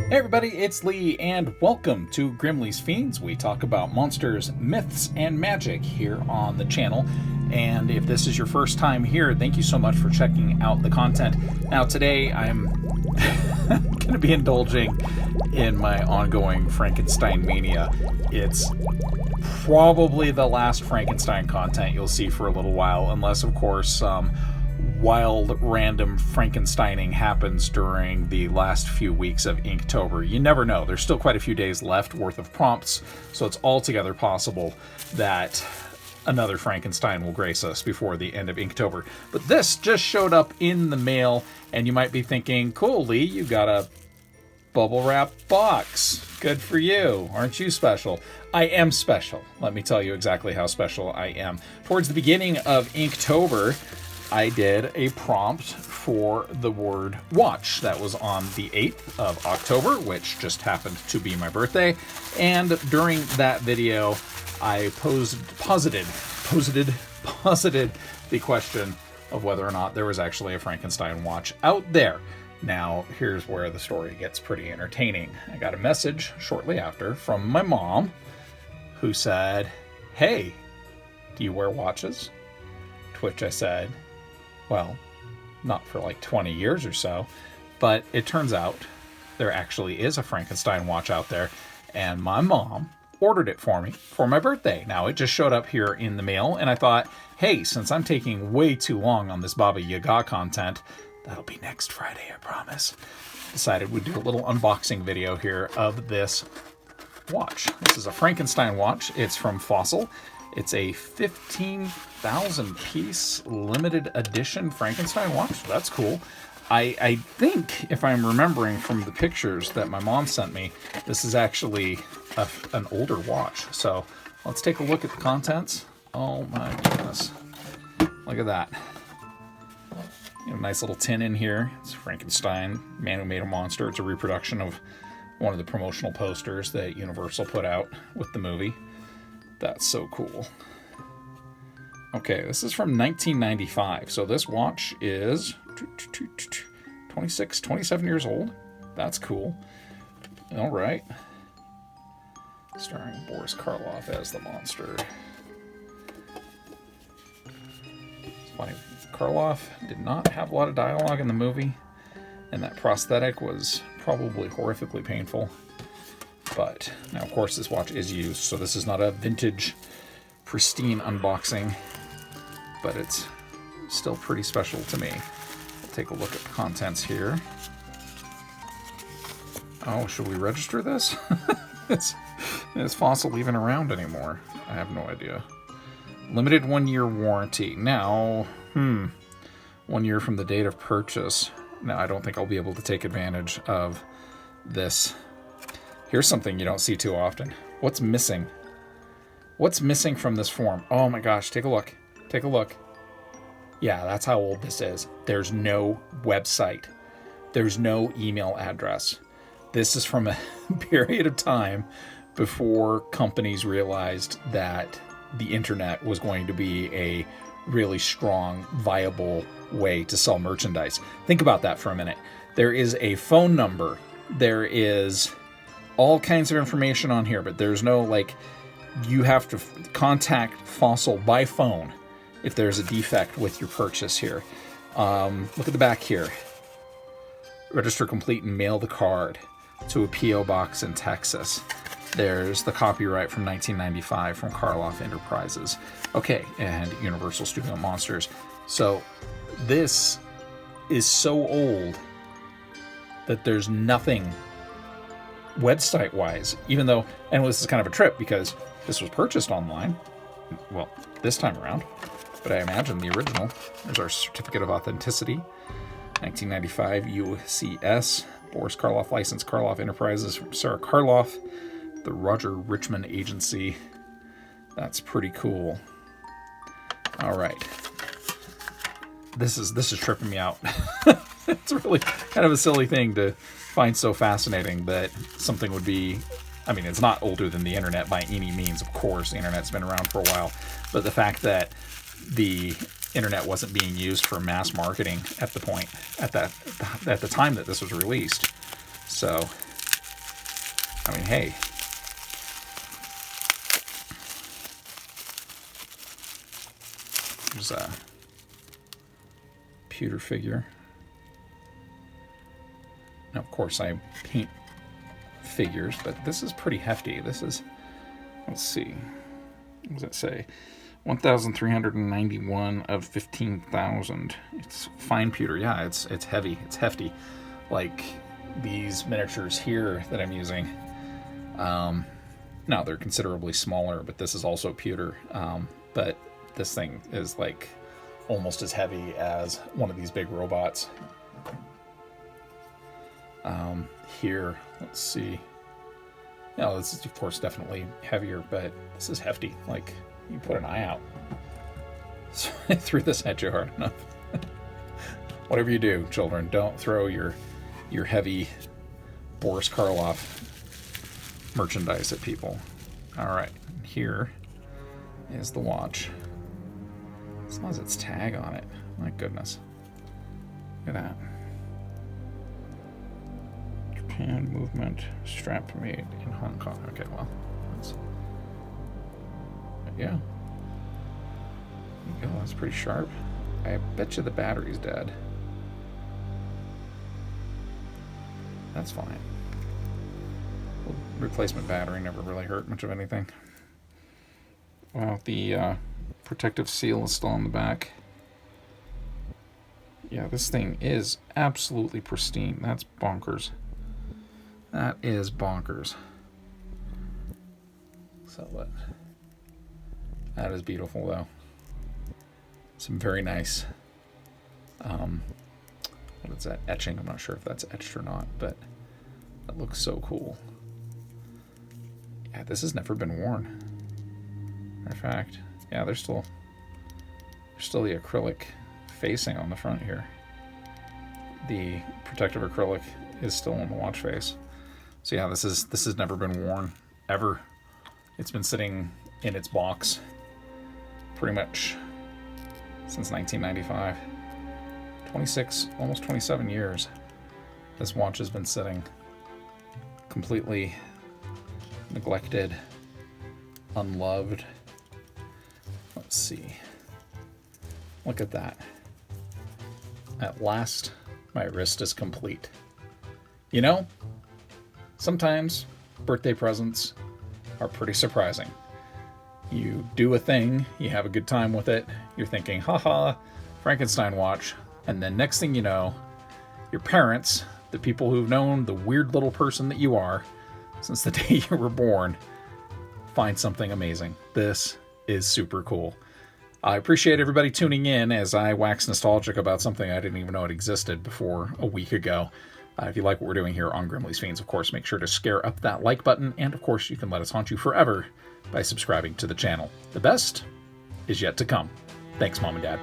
Hey everybody, it's Lee, and welcome to Grimmleighs Fiends. We talk about monsters, myths, and magic here on the channel. And if this is your first time here, thank you so much for checking out the content. Now today I'm going to be indulging in my ongoing Frankenstein mania. It's probably the last Frankenstein content you'll see for a little while, unless of course wild random Frankensteining happens during the last few weeks of Inktober. You never know. There's still quite a few days left worth of prompts, so it's altogether possible that another Frankenstein will grace us before the end of Inktober. But this just showed up in the mail, and you might be thinking, cool, Lee, you got a bubble wrap box. Good for you. Aren't you special? I am special. Let me tell you exactly how special I am. Towards the beginning of Inktober, I did a prompt for the word watch. That was on the 8th of October, which just happened to be my birthday. And during that video, I posited the question of whether or not there was actually a Frankenstein watch out there. Now, here's where the story gets pretty entertaining. I got a message shortly after from my mom who said, "Hey, do you wear watches?" To which I said, well, not for like 20 years or so, but it turns out there actually is a Frankenstein watch out there, and my mom ordered it for me for my birthday. Now, it just showed up here in the mail, and I thought, hey, since I'm taking way too long on this Baba Yaga content, that'll be next Friday, I promise. Decided we'd do a little unboxing video here of this watch. This is a Frankenstein watch. It's from Fossil. It's a 15,000 piece limited edition Frankenstein watch. That's cool. I think, if I'm remembering from the pictures that my mom sent me, this is actually an older watch. So let's take a look at the contents. Oh my goodness. Look at that. You know, nice little tin in here. It's Frankenstein, Man Who Made a Monster. It's a reproduction of one of the promotional posters that Universal put out with the movie. That's so cool. Okay, this is from 1995. So this watch is 27 years old. That's cool. All right. Starring Boris Karloff as the monster. It's funny. Karloff did not have a lot of dialogue in the movie, and that prosthetic was probably horrifically painful. But now, of course, this watch is used, so this is not a vintage, pristine unboxing, but it's still pretty special to me. We'll take a look at the contents here. Oh, should we register this? Is Fossil even around anymore? I have no idea. Limited 1-year warranty. Now, 1 year from the date of purchase. Now, I don't think I'll be able to take advantage of this. Here's something you don't see too often. What's missing? What's missing from this form? Oh my gosh, take a look. Take a look. Yeah, that's how old this is. There's no website. There's no email address. This is from a period of time before companies realized that the internet was going to be a really strong, viable way to sell merchandise. Think about that for a minute. There is a phone number. There is all kinds of information on here, but there's no, like, you have to contact Fossil by phone if there's a defect with your purchase here. Look at the back here. Register complete and mail the card to a P.O. box in Texas. There's the copyright from 1995 from Karloff Enterprises. Okay, and Universal Studio Monsters. So this is so old that there's nothing website-wise, even though, and this is kind of a trip because this was purchased online, well, this time around, but I imagine the original. There's our certificate of authenticity, 1995 UCS, Boris Karloff license, Karloff Enterprises from Sarah Karloff, the Roger Richmond Agency. That's pretty cool. All right. This is tripping me out. It's really kind of a silly thing to find so fascinating that something would be, I mean, it's not older than the internet by any means, of course. The internet's been around for a while, but the fact that the internet wasn't being used for mass marketing at the time that this was released. So I mean, hey. There's a pewter figure. Now, of course, I paint figures, but this is pretty hefty. This is, let's see, what does it say? 1,391 of 15,000. It's fine pewter. Yeah, it's heavy. It's hefty. Like these miniatures here that I'm using. Now they're considerably smaller, but this is also pewter. But this thing is like almost as heavy as one of these big robots. Here, let's see. Yeah, this is of course definitely heavier, but this is hefty. Like, you put an eye out. So I threw this at you hard enough. Whatever you do, children, don't throw your heavy Boris Karloff merchandise at people. All right, here is the watch. As long as it's tag on it. My goodness. Look at that. Japan movement strap made in Hong Kong. Okay, well, yeah. There you go, that's pretty sharp. I bet you the battery's dead. That's fine. Well, replacement battery never really hurt much of anything. Well, the protective seal is still on the back. Yeah, this thing is absolutely pristine. That's bonkers. That is bonkers. So what? That is beautiful, though. Some very nice, what is that, etching? I'm not sure if that's etched or not, but that looks so cool. Yeah, this has never been worn. Matter of fact, yeah, there's still the acrylic facing on the front here. The protective acrylic is still on the watch face. So yeah, this has never been worn ever. It's been sitting in its box pretty much since 1995. 26, almost 27 years. This watch has been sitting completely neglected, unloved. Let's see. Look at that. At last, my wrist is complete. You know, sometimes birthday presents are pretty surprising. You do a thing, you have a good time with it, you're thinking, haha, Frankenstein watch, and then next thing you know, your parents, the people who've known the weird little person that you are since the day you were born, find something amazing. This is super cool. I appreciate everybody tuning in as I wax nostalgic about something I didn't even know it existed before a week ago. If you like what we're doing here on Grimmleighs Fiends, of course, make sure to scare up that like button, and of course, you can let us haunt you forever by subscribing to the channel. The best is yet to come. Thanks, Mom and Dad.